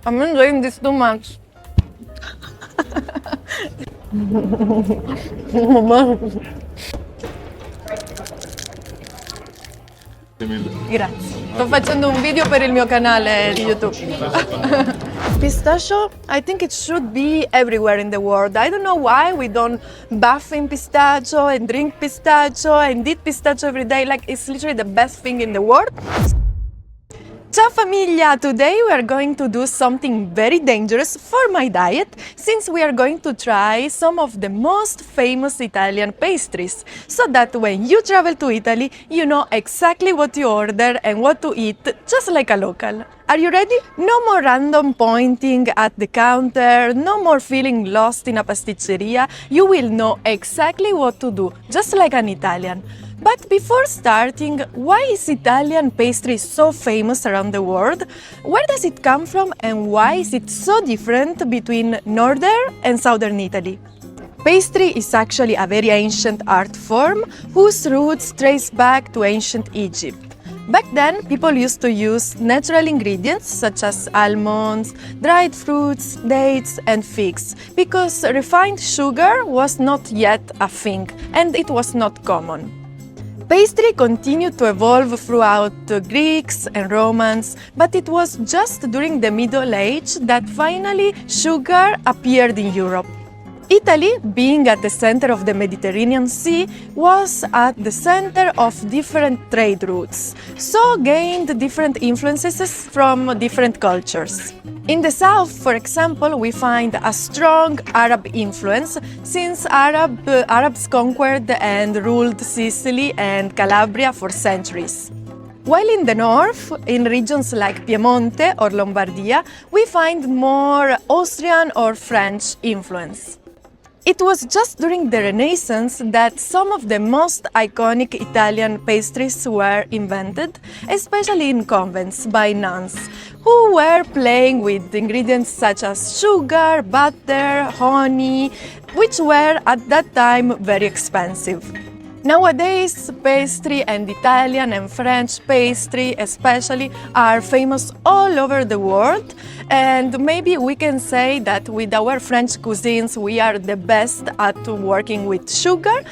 I'm enjoying this too much. Grazie. Sto facendo un video per il mio canale di YouTube. Pistachio, I think it should be everywhere in the world. I don't know why we don't bath in pistachio and drink pistachio and eat pistachio every day. Like, it's literally the best thing in the world. Ciao famiglia! Today we are going to do something very dangerous for my diet, since we are going to try some of the most famous Italian pastries, so that when you travel to Italy, you know exactly what to order and what to eat, just like a local. Are you ready? No more random pointing at the counter, no more feeling lost in a pasticceria. You will know exactly what to do, just like an Italian. But before starting, why is Italian pastry so famous around the world? Where does it come from and why is it so different between northern and southern Italy? Pastry is actually a very ancient art form whose roots trace back to ancient Egypt. Back then, people used to use natural ingredients such as almonds, dried fruits, dates, and figs, because refined sugar was not yet a thing and it was not common. Pastry continued to evolve throughout the Greeks and Romans, but it was just during the Middle Age that finally sugar appeared in Europe. Italy, being at the center of the Mediterranean Sea, was at the center of different trade routes, so gained different influences from different cultures. In the south, for example, we find a strong Arab influence, since Arabs conquered and ruled Sicily and Calabria for centuries. While in the north, in regions like Piemonte or Lombardia, we find more Austrian or French influence. It was just during the Renaissance that some of the most iconic Italian pastries were invented, especially in convents by nuns, who were playing with ingredients such as sugar, butter, honey, which were at that time very expensive. Nowadays, pastry and Italian and French pastry especially are famous all over the world, and maybe we can say that with our French cuisines we are the best at working with sugar.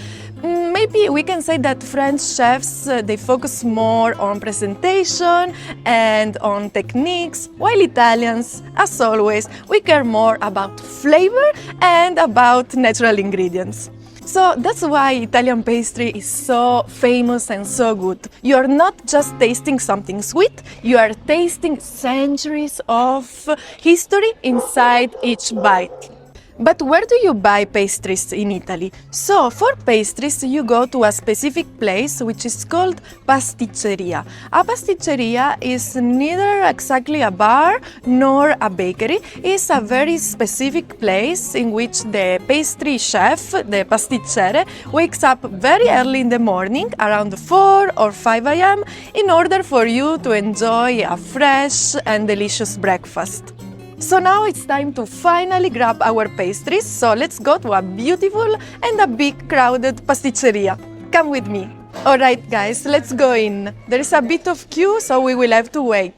Maybe we can say that French chefs, they focus more on presentation and on techniques, while Italians, as always, we care more about flavor and about natural ingredients. So that's why Italian pastry is so famous and so good. You are not just tasting something sweet, you are tasting centuries of history inside each bite. But where do you buy pastries in Italy? So, for pastries, you go to a specific place which is called pasticceria. A pasticceria is neither exactly a bar nor a bakery. It's a very specific place in which the pastry chef, the pasticcere, wakes up very early in the morning, around 4 or 5 a.m., in order for you to enjoy a fresh and delicious breakfast. So now it's time to finally grab our pastries, so let's go to a beautiful and a big crowded pasticceria. Come with me. Alright guys, let's go in. There is a bit of queue, so we will have to wait.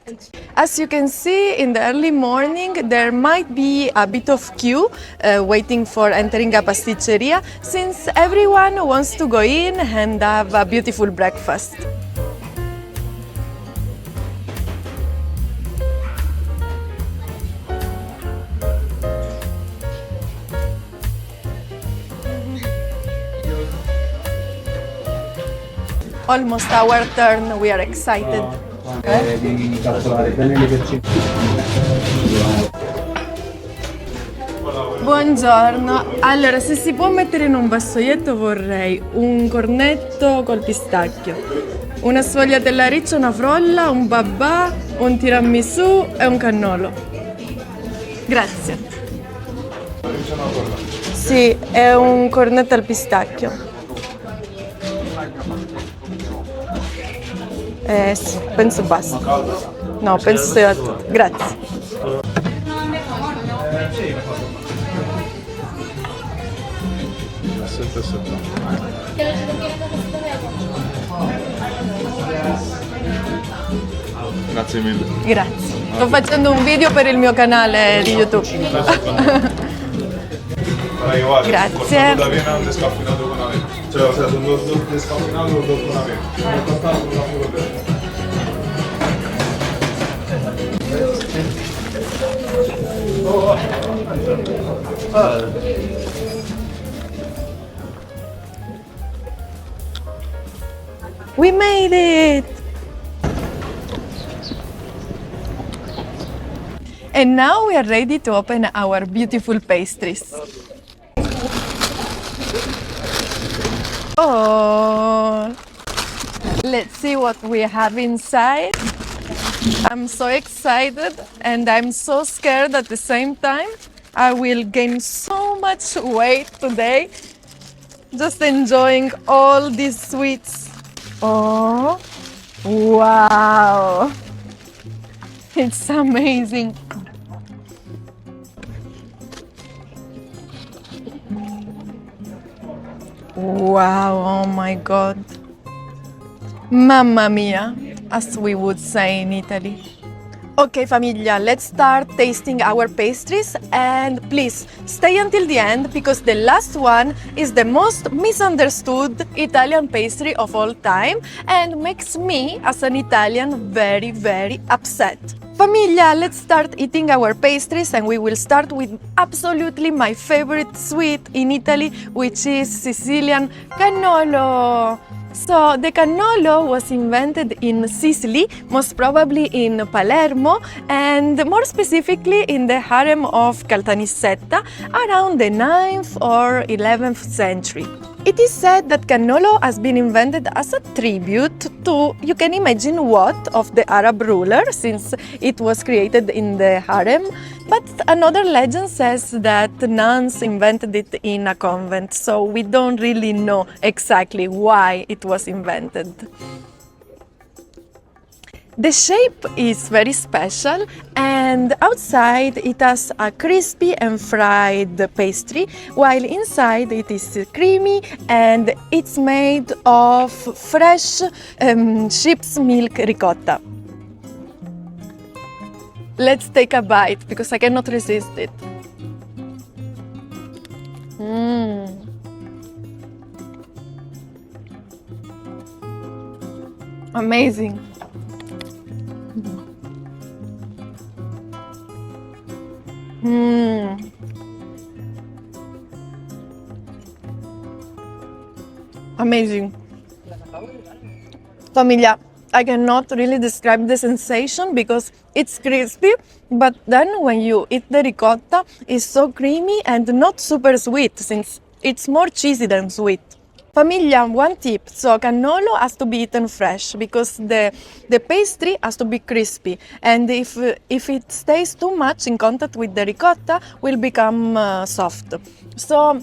As you can see, in the early morning there might be a bit of queue waiting for entering a pasticceria, since everyone wants to go in and have a beautiful breakfast. Almost our turn, we are excited. Buongiorno, allora se si può mettere in un vassoietto vorrei un cornetto col pistacchio, una sfogliatella riccia, una frolla, un babà, un tiramisù e un cannolo. Grazie. Sì, è un cornetto al pistacchio. Sì, penso basta. No, penso sia tutto. Grazie. Grazie mille. Grazie. Sto facendo un video per il mio canale di YouTube. Grazie. Da avena un descaffeinato con avena. Cioè, o sea, son dos descafeinados, dos con avena. Uno tostado, uno puro verde. We made it! And now we are ready to open our beautiful pastries. Oh! Let's see what we have inside. I'm so excited and I'm so scared at the same time. I will gain so much weight today. Just enjoying all these sweets. Oh, wow! It's amazing. Wow, oh my God. Mamma mia, as we would say in Italy. Okay, Famiglia, let's start tasting our pastries, and please stay until the end because the last one is the most misunderstood Italian pastry of all time and makes me, as an Italian, very, very upset. Famiglia, let's start eating our pastries, and we will start with absolutely my favorite sweet in Italy, which is Sicilian cannolo. So the cannolo was invented in Sicily, most probably in Palermo, and more specifically in the harem of Caltanissetta around the 9th or 11th century. It is said that cannolo has been invented as a tribute to, you can imagine what, of the Arab ruler, since it was created in the harem. But another legend says that nuns invented it in a convent, so we don't really know exactly why it was invented. The shape is very special, and outside it has a crispy and fried pastry, while inside it is creamy and it's made of fresh sheep's milk ricotta. Let's take a bite because I cannot resist it. Amazing. Amazing. Famiglia, I cannot really describe the sensation because it's crispy, but then when you eat the ricotta, it's so creamy and not super sweet since it's more cheesy than sweet. Famiglia, one tip, so cannolo has to be eaten fresh because the pastry has to be crispy, and if it stays too much in contact with the ricotta, will become soft. So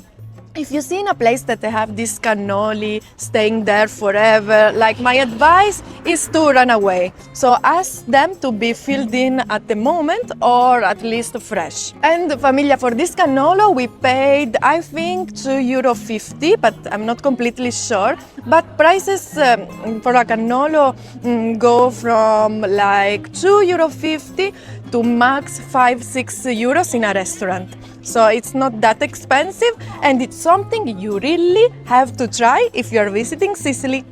if you see in a place that they have this cannoli staying there forever, like my advice is to run away. So ask them to be filled in at the moment or at least fresh. And Famiglia, for this cannolo we paid, I think, €2.50, but I'm not completely sure. But prices for a cannolo go from like €2.50 to max 5-6 euros in a restaurant. So it's not that expensive, and it's something you really have to try if you are visiting Sicily.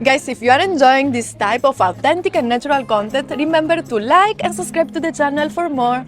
Guys, if you are enjoying this type of authentic and natural content, remember to like and subscribe to the channel for more.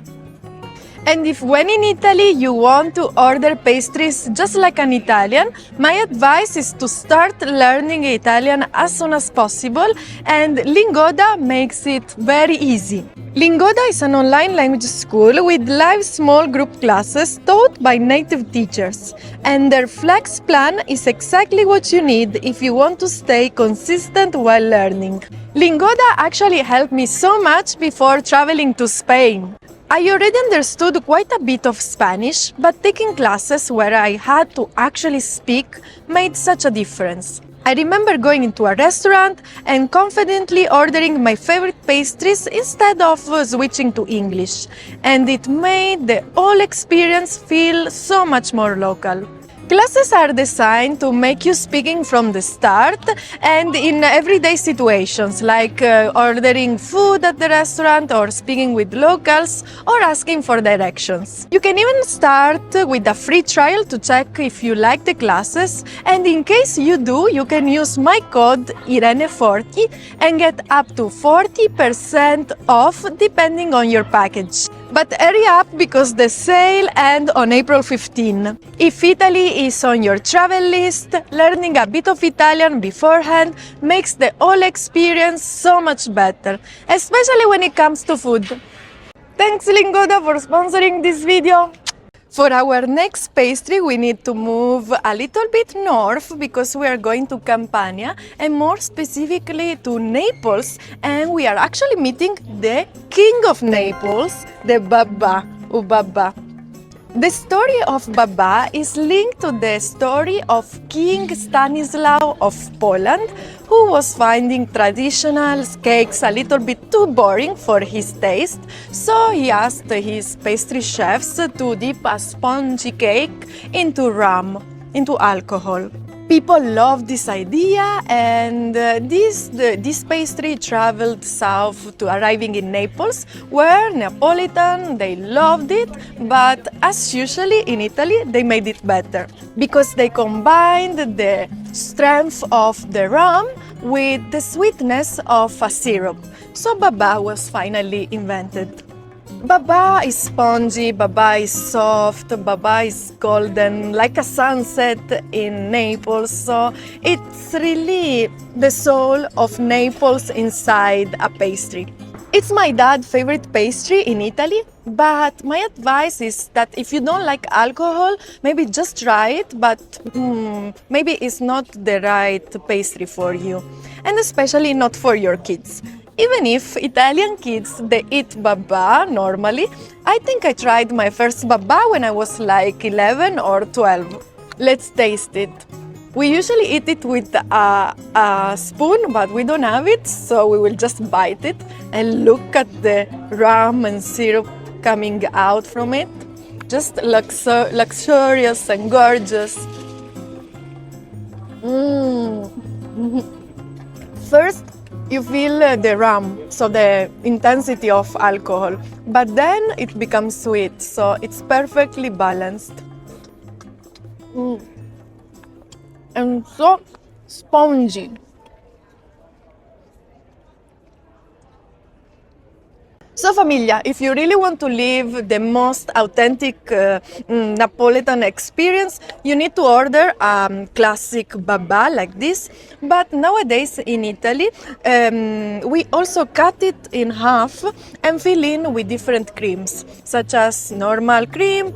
And if when in Italy you want to order pastries just like an Italian, my advice is to start learning Italian as soon as possible, and Lingoda makes it very easy. Lingoda is an online language school with live small group classes taught by native teachers, and their flex plan is exactly what you need if you want to stay consistent while learning. Lingoda actually helped me so much before traveling to Spain. I already understood quite a bit of Spanish, but taking classes where I had to actually speak made such a difference. I remember going into a restaurant and confidently ordering my favorite pastries instead of switching to English, and it made the whole experience feel so much more local. Classes are designed to make you speaking from the start and in everyday situations like ordering food at the restaurant or speaking with locals or asking for directions. You can even start with a free trial to check if you like the classes, and in case you do, you can use my code IRENE40 and get up to 40% off depending on your package. But hurry up because the sale ends on April 15. If Italy is on your travel list, learning a bit of Italian beforehand makes the whole experience so much better, especially when it comes to food. Thanks Lingoda for sponsoring this video. For our next pastry, we need to move a little bit north because we are going to Campania and more specifically to Naples, and we are actually meeting the king of Naples, the Babà, or Babà. The story of Babà is linked to the story of King Stanislaw of Poland, who was finding traditional cakes a little bit too boring for his taste, so he asked his pastry chefs to dip a spongy cake into rum, into alcohol. People loved this idea, and this pastry traveled south to arriving in Naples, where Neapolitan, they loved it, but as usually in Italy, they made it better because they combined the strength of the rum with the sweetness of a syrup. So Babà was finally invented. Babà is spongy, Babà is soft, Babà is golden, like a sunset in Naples. So it's really the soul of Naples inside a pastry. It's my dad's favorite pastry in Italy, but my advice is that if you don't like alcohol, maybe just try it, but maybe it's not the right pastry for you, and especially not for your kids. Even if Italian kids, they eat Babà normally, I think I tried my first Babà when I was like 11 or 12. Let's taste it. We usually eat it with a spoon, but we don't have it, so we will just bite it and look at the rum and syrup coming out from it. Just luxurious and gorgeous. First, you feel the rum, so the intensity of alcohol, but then it becomes sweet, so it's perfectly balanced. And so spongy. So Famiglia, if you really want to live the most authentic Neapolitan experience, you need to order a classic Babà like this. But nowadays in Italy, we also cut it in half and fill in with different creams, such as normal cream,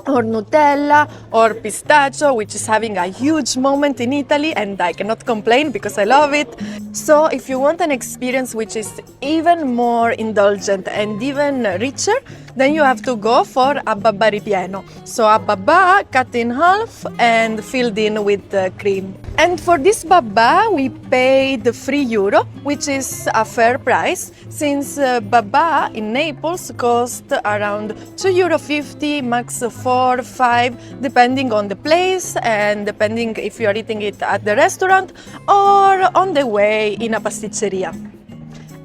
or Nutella, or pistachio, which is having a huge moment in Italy, and I cannot complain because I love it. So if you want an experience which is even more indulgent and even richer, then you have to go for a Babà ripieno. So a Babà cut in half and filled in with cream. And for this Babà, we paid €3, which is a fair price, since Babà in Naples cost around €2.50, max 4, 5, depending on the place and depending if you are eating it at the restaurant or on the way in a pasticceria.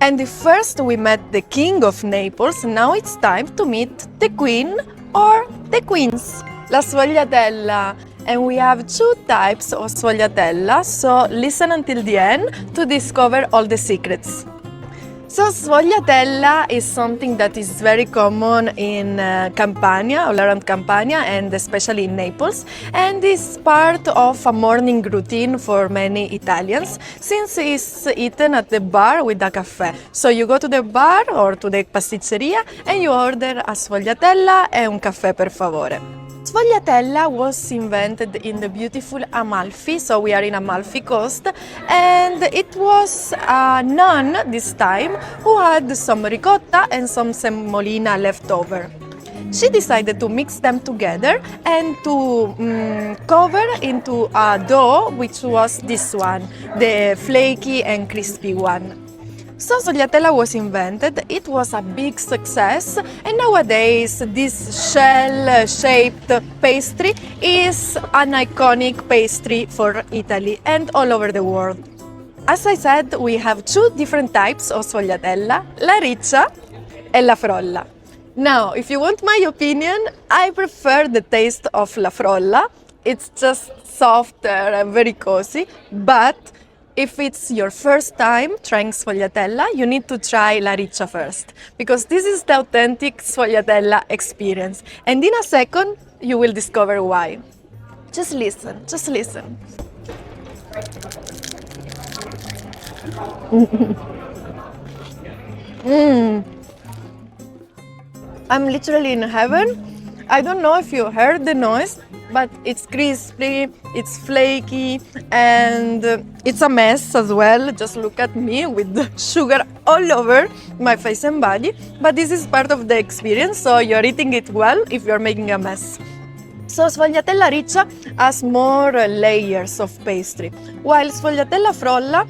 And if first we met the king of Naples, now it's time to meet the queen or the queens, la sfogliatella. And we have two types of sfogliatella, so listen until the end to discover all the secrets. So sfogliatella is something that is very common in Campania, all around Campania, and especially in Naples, and is part of a morning routine for many Italians, since it's eaten at the bar with a caffè. So you go to the bar or to the pasticceria and you order a sfogliatella e un caffè per favore. Sfogliatella was invented in the beautiful Amalfi, so we are in Amalfi Coast, and it was a nun this time who had some ricotta and some semolina left over. She decided to mix them together and to cover into a dough, which was this one, the flaky and crispy one. So sfogliatella was invented, it was a big success, and nowadays this shell-shaped pastry is an iconic pastry for Italy and all over the world. As I said, we have two different types of sfogliatella, la riccia and la frolla. Now, if you want my opinion, I prefer the taste of la frolla. It's just softer and very cozy, but if it's your first time trying sfogliatella, you need to try la riccia first, because this is the authentic sfogliatella experience. And in a second, you will discover why. Just listen, just listen. I'm literally in heaven. I don't know if you heard the noise, but it's crispy, it's flaky, and it's a mess as well. Just look at me with the sugar all over my face and body. But this is part of the experience, so you're eating it well if you're making a mess. So sfogliatella riccia has more layers of pastry, while sfogliatella frolla,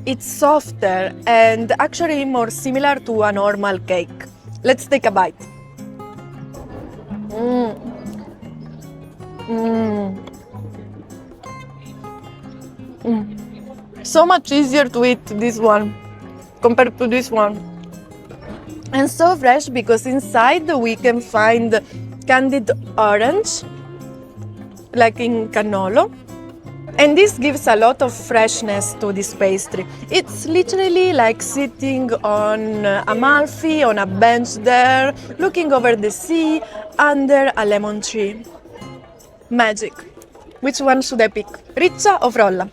it's softer and actually more similar to a normal cake. Let's take a bite. So much easier to eat this one compared to this one. And so fresh because inside we can find candied orange, like in cannolo. And this gives a lot of freshness to this pastry. It's literally like sitting on Amalfi, on a bench there, looking over the sea, under a lemon tree. Magic. Which one should I pick? Riccia or frolla?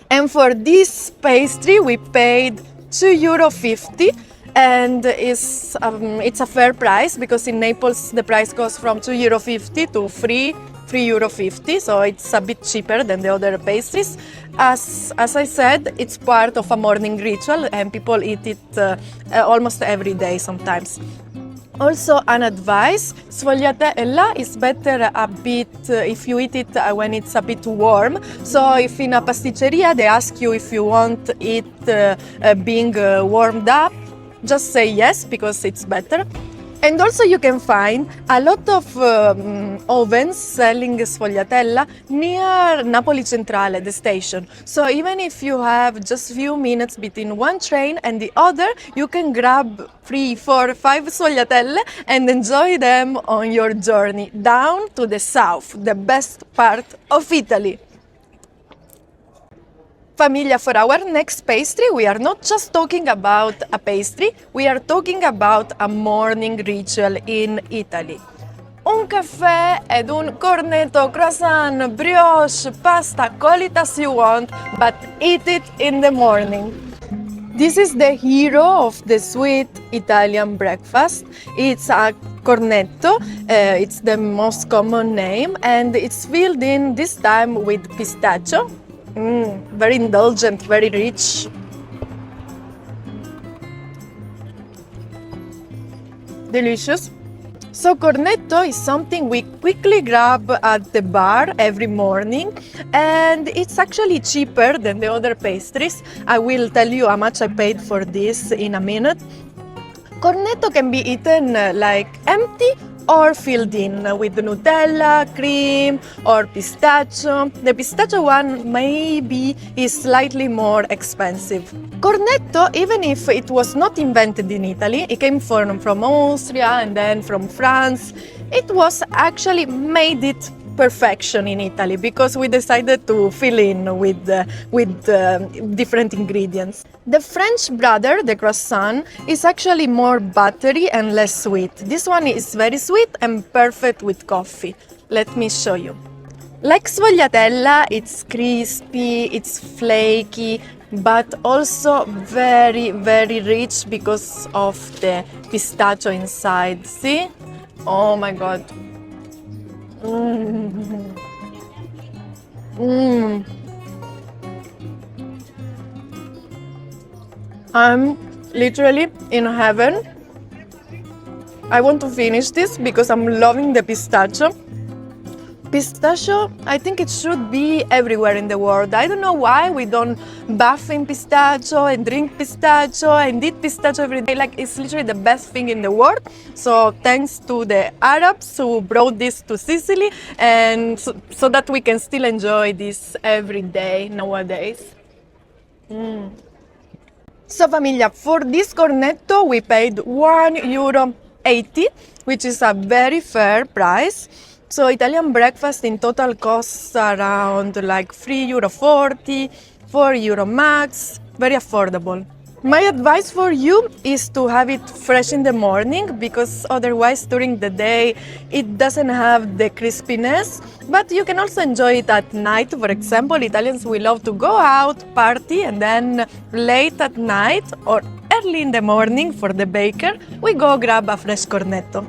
And for this pastry we paid €2.50, and it's a fair price because in Naples the price goes from €2.50 to €3.50, so it's a bit cheaper than the other pastries. As I said, it's part of a morning ritual and people eat it almost every day sometimes. Also, an advice, sfogliatella is better a bit if you eat it when it's a bit warm. So if in a pasticceria they ask you if you want it being warmed up, just say yes because it's better. And also you can find a lot of ovens selling sfogliatella near Napoli Centrale, the station. So even if you have just few minutes between one train and the other, you can grab 3, 4, 5 sfogliatelle and enjoy them on your journey down to the south, the best part of Italy. Famiglia, for our next pastry, we are not just talking about a pastry, we are talking about a morning ritual in Italy. Un caffè ed un cornetto, croissant, brioche, pasta, call it as you want, but eat it in the morning. This is the hero of the sweet Italian breakfast. It's a cornetto, it's the most common name, and it's filled in this time with pistachio. Very indulgent, very rich. Delicious. So cornetto is something we quickly grab at the bar every morning, and it's actually cheaper than the other pastries. I will tell you how much I paid for this in a minute. Cornetto can be eaten like empty or filled in with Nutella, cream, or pistachio. The pistachio one maybe is slightly more expensive. Cornetto, even if it was not invented in Italy, it came from Austria and then from France, it was actually made it perfection in Italy because we decided to fill in with different ingredients. The French brother, the croissant, is actually more buttery and less sweet. This one is very sweet and perfect with coffee. Let me show you. Like sfogliatella, it's crispy, it's flaky, but also very, very rich because of the pistachio inside. See? Oh my God. I'm literally in heaven. I want to finish this because I'm loving the pistachio. Pistachio, I think it should be everywhere in the world. I don't know why we don't bath in pistachio and drink pistachio and eat pistachio every day. Like, it's literally the best thing in the world. So thanks to the Arabs who brought this to Sicily, and so that we can still enjoy this every day nowadays. So Famiglia, for this cornetto we paid €1.80, which is a very fair price. So Italian breakfast in total costs around like €3.40, €4 max, very affordable. My advice for you is to have it fresh in the morning, because otherwise during the day it doesn't have the crispiness. But you can also enjoy it at night. For example, Italians will love to go out, party, and then late at night or early in the morning for the baker, we go grab a fresh cornetto.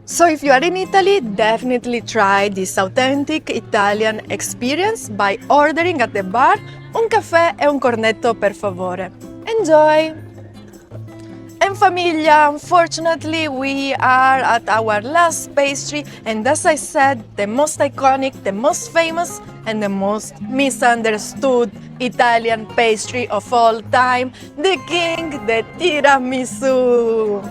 So if you are in Italy, definitely try this authentic Italian experience by ordering at the bar un caffè e un cornetto per favore. Enjoy! And Famiglia, unfortunately, we are at our last pastry, and as I said, the most iconic, the most famous, and the most misunderstood Italian pastry of all time, the king, the tiramisu.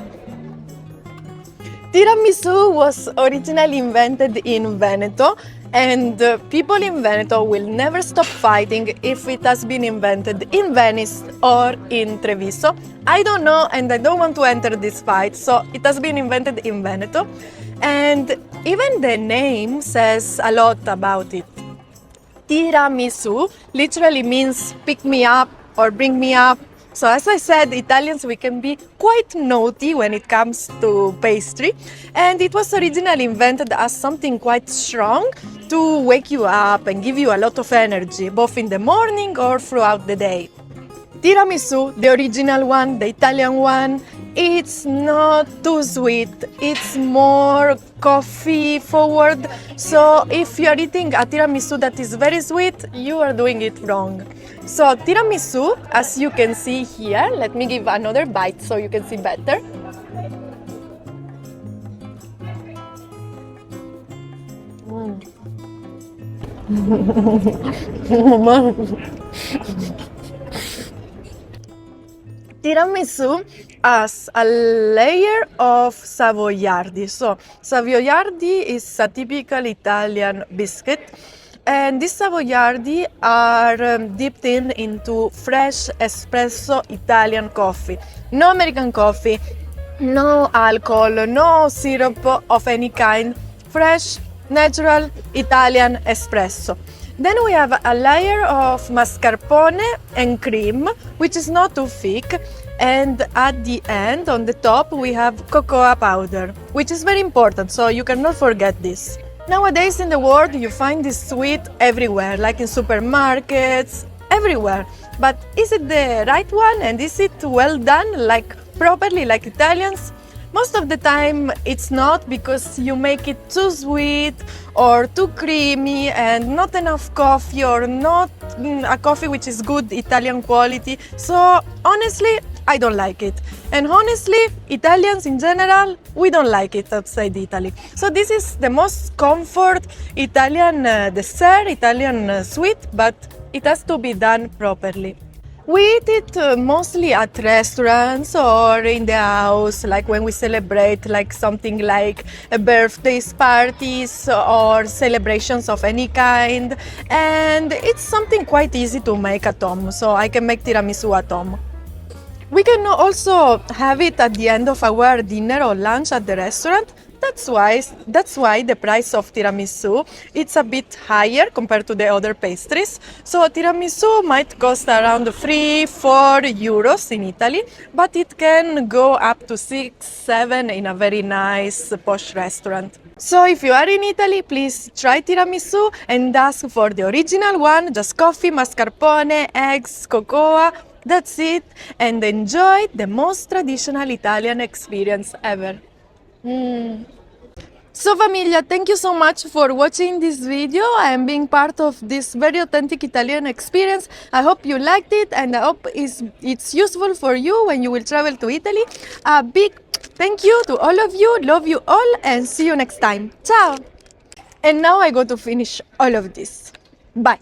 Tiramisu was originally invented in Veneto, and people in Veneto will never stop fighting if it has been invented in Venice or in Treviso. I don't know, and I don't want to enter this fight, so it has been invented in Veneto. And even the name says a lot about it. Tiramisu literally means pick me up or bring me up. So as I said, Italians, we can be quite naughty when it comes to pastry, and it was originally invented as something quite strong to wake you up and give you a lot of energy, both in the morning or throughout the day. Tiramisu, the original one, the Italian one, it's not too sweet, it's more coffee forward. So if you are eating a tiramisu that is very sweet, you are doing it wrong. So tiramisu, as you can see here, let me give another bite so you can see better. Tiramisu has a layer of savoiardi. So savoiardi is a typical Italian biscuit, and these savoiardi are dipped into fresh espresso Italian coffee. No American coffee, no alcohol, no syrup of any kind. Fresh, natural Italian espresso. Then we have a layer of mascarpone and cream, which is not too thick. And at the end, on the top, we have cocoa powder, which is very important, so you cannot forget this. Nowadays in the world, you find this sweet everywhere, like in supermarkets, everywhere. But is it the right one, and is it well done, like properly, like Italians? Most of the time it's not, because you make it too sweet or too creamy and not enough coffee, or not a coffee which is good Italian quality. So honestly, I don't like it. And honestly, Italians in general, we don't like it outside Italy. So this is the most comfort Italian dessert, Italian sweet, but it has to be done properly. We eat it mostly at restaurants or in the house, like when we celebrate like something like birthdays, parties, or celebrations of any kind. And it's something quite easy to make at home, so I can make tiramisu at home. We can also have it at the end of our dinner or lunch at the restaurant. That's why the price of tiramisu it's a bit higher compared to the other pastries. So tiramisu might cost around 3-4 euros in Italy, but it can go up to 6-7 in a very nice posh restaurant. So if you are in Italy, please try tiramisu and ask for the original one, just coffee, mascarpone, eggs, cocoa. That's it, and enjoy the most traditional Italian experience ever. So Famiglia, thank you so much for watching this video and being part of this very authentic Italian experience. I hope you liked it, and I hope it's useful for you when you will travel to Italy. A big thank you to all of you, love you all, and see you next time. Ciao! And now I go to finish all of this. Bye.